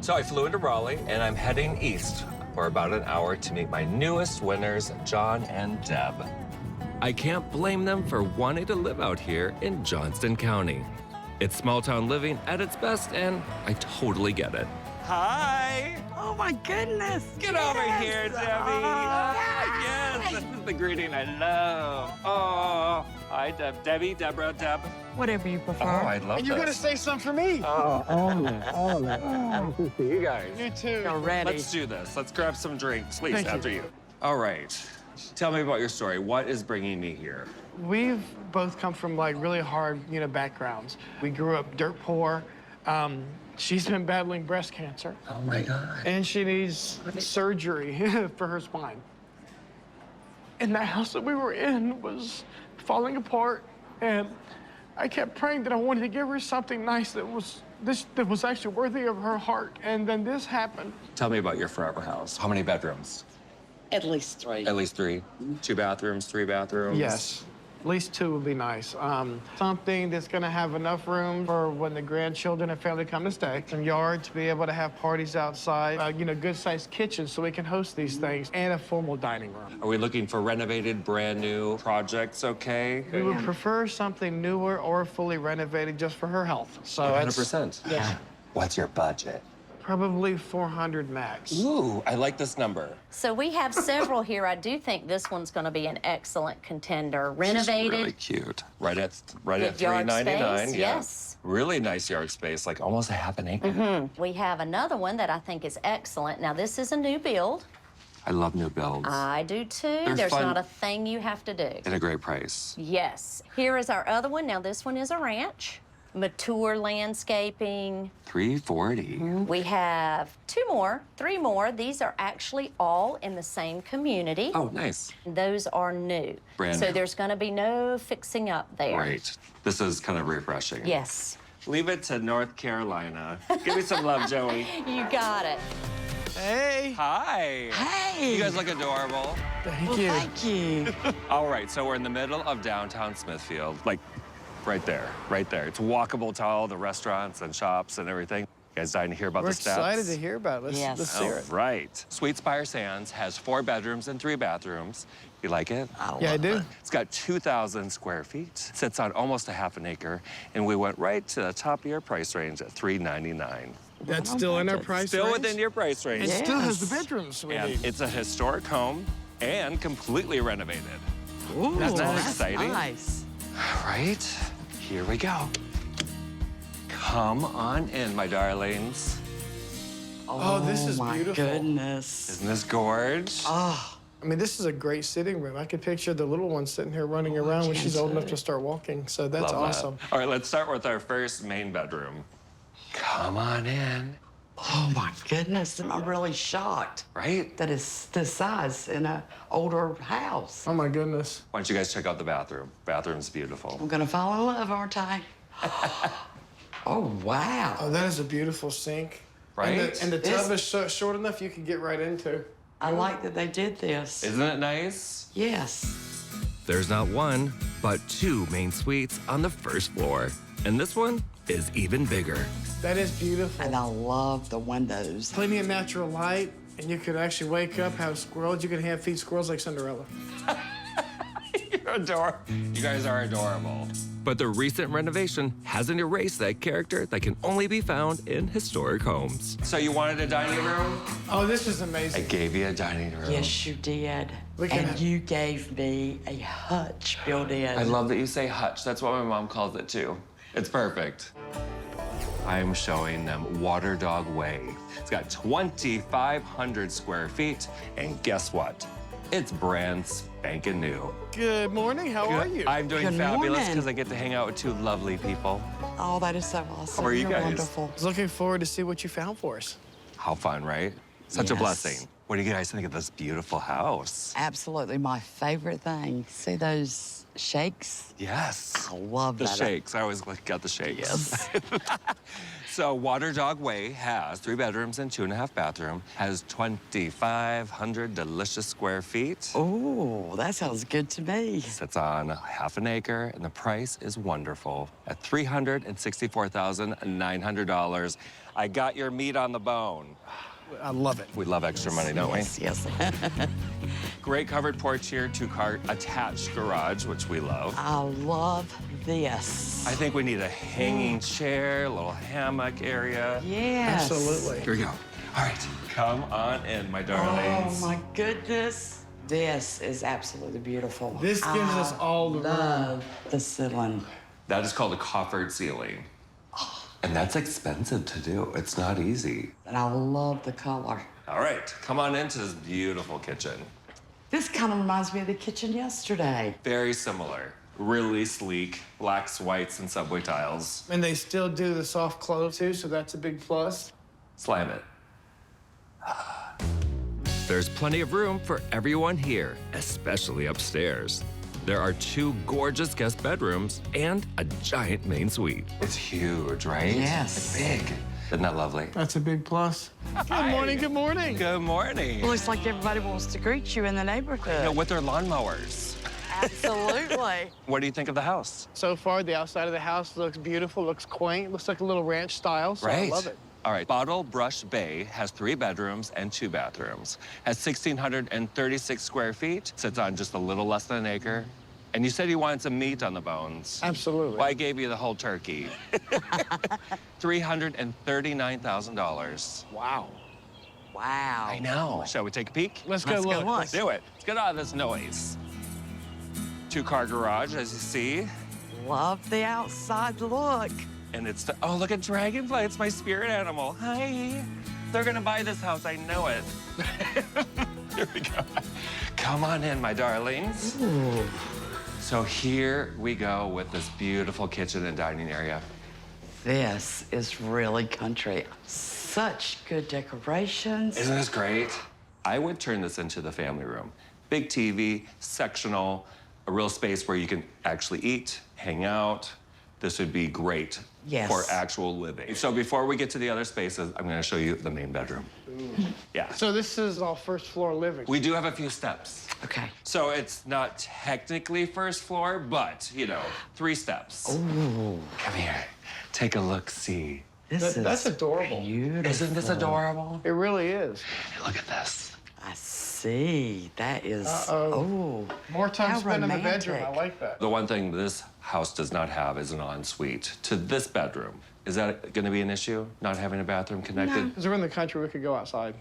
So I flew into Raleigh, and I'm heading east for about an hour to meet my newest winners, John and Deb. I can't blame them for wanting to live out here in Johnston County. It's small town living at its best, and I totally get it. Hi! Oh my goodness! Get over here, Debbie! Yes! This is the greeting I love. Oh, hi, Debbie, Deborah, Deb. Whatever you prefer. Oh, I love And you're this. gonna say something for me. Nice to see you guys. You too. You're ready. Let's do this. Let's grab some drinks, please, Thank you. after you. All right. Tell me about your story. What is bringing me here? We've both come from like really hard, backgrounds. We grew up dirt poor. She's been battling breast cancer. Oh, my God. And she needs surgery for her spine. And the house that we were in was falling apart, and I kept praying that I wanted to give her something nice that was actually worthy of her heart. And then this happened. Tell me about your forever house. How many bedrooms? At least 3. At least 3. 2 bathrooms, 3 bathrooms? Yes. At least 2 would be nice. Something that's gonna have enough room for when the grandchildren and family come to stay. Some yard to be able to have parties outside. Good-sized kitchen so we can host these things, and a formal dining room. Are we looking for renovated, brand new projects, okay? We would prefer something newer or fully renovated just for her health. So 100%. Yeah. What's your budget? Probably 400 max. Ooh, I like this number. So we have several here. I do think this one's going to be an excellent contender. Renovated. Really cute. Right at With yard $3.99. space, Yeah. yes. Really nice yard space, like almost a half an acre. We have another one that I think is excellent. Now, this is a new build. I love new builds. I do too. They're There's fun. not a thing you have to do. At a great price. Yes. Here is our other one. Now, this one is a ranch. Mature landscaping. $340. We have 3 more. These are actually all in the same community. Oh, nice. Those are new. Brand so new. there's going to be no fixing up there. Great. This is kind of refreshing. Yes. Leave it to North Carolina. Give me some love, Joey. You got it. Hey. Hi. Hey! You guys look adorable. Thank Well, you. thank you. All right, so we're in the middle of downtown Smithfield, like right there, right there. It's walkable to all the restaurants and shops and everything. You guys dying to hear about We're the stats? excited to hear about it. Yes. Let's hear it. All right. Sweet Spire Sands has 4 bedrooms and 3 bathrooms. You like it? Yeah, I do. It's got 2,000 square feet, sits on almost a half an acre, and we went right to the top of your price range at $399. That's still in our price Still range? within your price range. It still has Yes. the bedrooms we And need. it's a historic home and completely renovated. Ooh, That's that's exciting. nice. All right, here we go. Come on in, my darlings. Oh, this is my beautiful. goodness. Isn't this gorge? Oh, I mean, this is a great sitting room. I could picture the little one sitting here running around when she's old enough to start walking. So that's Love that. awesome. All right, let's start with our first main bedroom. Come on in, oh my goodness. I'm really shocked right? that it's this size in an older house. Oh my goodness. Why don't you guys check out the bathroom? Bathroom's beautiful. I'm gonna fall in love, aren't I? Oh, wow. Oh, that is a beautiful sink. Right? And the tub is short enough you can get right into. I like that they did this. Isn't it nice? Yes. There's not 1, but 2 main suites on the first floor. And this one is even bigger. That is beautiful. And I love the windows. Plenty of natural light, and you could actually wake up, have squirrels. You can feed squirrels like Cinderella. You're adorable. You guys are adorable. But the recent renovation hasn't erased that character that can only be found in historic homes. So you wanted a dining room? Oh, this is I amazing. gave you a dining room. Yes, you did. We can And have- you gave me a hutch built in. I love that you say hutch. That's what my mom calls it too. It's perfect. I'm showing them Water Dog Way. It's got 2,500 square feet, and guess what? It's brand spanking new. Good morning. How are you? I'm doing Good fabulous morning. because I get to hang out with 2 lovely people. Oh, that is so awesome. How are you You're guys? wonderful. I was looking forward to see what you found for us. How fun, right? Such a Yes. blessing. What do you guys think of this beautiful house? Absolutely my favorite thing. See those shakes? Yes. I love The that. shakes. I always got the shakes. Yes. So Water Dog Way has 3 bedrooms and 2.5 bathrooms, has 2,500 delicious square feet. Oh, that sounds good to me. Sits on half an acre, and the price is wonderful at $364,900. I got your meat on the bone. I love it. We love extra money, don't we? Yes. Great covered porch here, 2-car attached garage, which we love. I love this. I think we need a hanging chair, a little hammock area. Yes. Absolutely. Here we go. All right, come on in, my darlings. Oh, my goodness. This is absolutely beautiful. This gives us all the room. love the ceiling. That is called a coffered ceiling. And that's expensive to do. It's not easy. And I love the color. All right, come on into this beautiful kitchen. This kind of reminds me of the kitchen yesterday. Very similar. Really sleek, blacks, whites, and subway tiles. And they still do the soft close too, so that's a big plus. Slam it. There's plenty of room for everyone here, especially upstairs. There are 2 gorgeous guest bedrooms and a giant main suite. It's huge, right? Yes. It's big. Isn't that lovely? That's a big plus. Good morning, good morning. Good morning. Looks like everybody wants to greet you in the neighborhood. With their lawnmowers. Absolutely. What do you think of the house? So far, the outside of the house looks beautiful, looks quaint, looks like a little ranch style, so I love it. All right, Bottle Brush Bay has 3 bedrooms and 2 bathrooms. Has 1,636 square feet, sits on just a little less than an acre. And you said you wanted some meat on the bones. Absolutely. Well, I gave you the whole turkey. $339,000. Wow. Wow. I know. Shall we take a peek? Let's go Let's go look. look. Let's do it. Let's get out of this noise. 2-car garage, as you see. Love the outside look. And it's, oh, look at Dragonfly. It's my spirit animal. Hi. They're gonna buy this house, I know it. Here we go. Come on in, my darlings. Ooh. So here we go with this beautiful kitchen and dining area. This is really country. Such good decorations. Isn't this great? I would turn this into the family room. Big TV, sectional, a real space where you can actually eat, hang out. This would be great for actual living. So before we get to the other spaces, I'm gonna show you the main bedroom. Yeah. So this is all first floor living. We do have a few steps. Okay. So it's not technically first floor, but, 3 steps. Ooh. Come here, take a look, see. That's adorable. Beautiful. Isn't this adorable? It really is. Look at this. I see. That is. Uh-oh. Oh. More time How spent in the bedroom. I romantic. like that. The one thing this house does not have is an ensuite to this bedroom. Is that going to be an issue, not having a bathroom connected? Because we're in the country, we could go outside.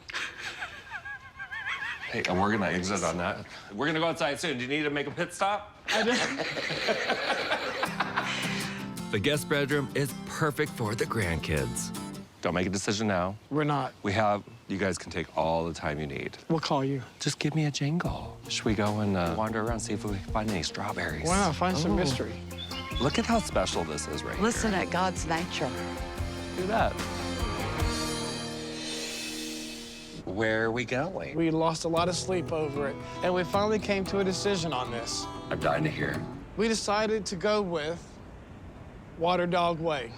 Hey, and we're going to exit on that. We're going to go outside soon. Do you need to make a pit stop? The guest bedroom is perfect for the grandkids. Don't make a decision now. We're not. You guys can take all the time you need. We'll call you. Just give me a jingle. Should we go and wander around, see if we can find any strawberries? Why not find some mystery? Look at how special this is right Listen at God's nature. here. Do that. Where are we going? We lost a lot of sleep over it, and we finally came to a decision on this. I'm dying to hear. We decided to go with Water Dog Way.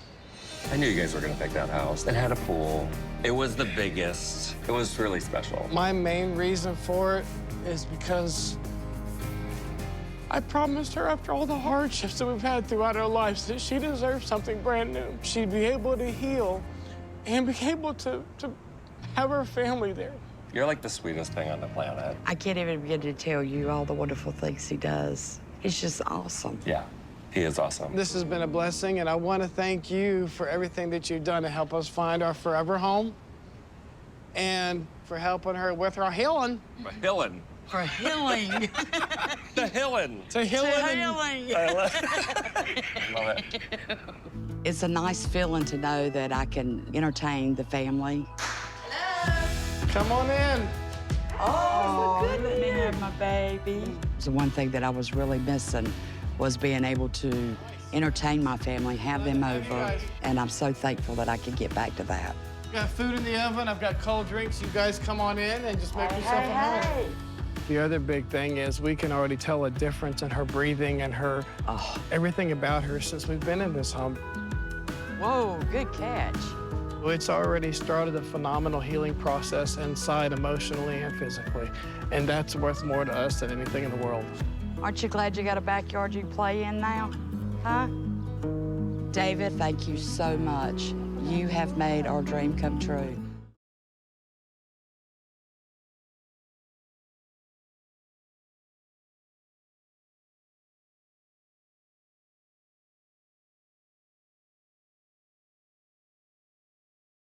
I knew you guys were gonna pick that house. It had a pool. It was the biggest. It was really special. My main reason for it is because I promised her after all the hardships that we've had throughout our lives that she deserves something brand new. She'd be able to heal and be able to have her family there. You're like the sweetest thing on the planet. I can't even begin to tell you all the wonderful things he does. He's just awesome. Yeah, he is awesome. This has been a blessing, and I want to thank you for everything that you've done to help us find our forever home and for helping her with her healing. Hillin. For healing. The Hillin. To healing. healing. I love it. It's a nice feeling to know that I can entertain the family. Come on in. Oh, let me have my baby. The one thing that I was really missing was being able to entertain my family, have them over, and I'm so thankful that I could get back to that. Got food in the oven. I've got cold drinks. You guys come on in and just make yourself at home. The other big thing is we can already tell a difference in her breathing and her everything about her since we've been in this home. Whoa, good catch. It's already started a phenomenal healing process inside, emotionally and physically. And that's worth more to us than anything in the world. Aren't you glad you got a backyard you play in now? Huh? David, thank you so much. You have made our dream come true.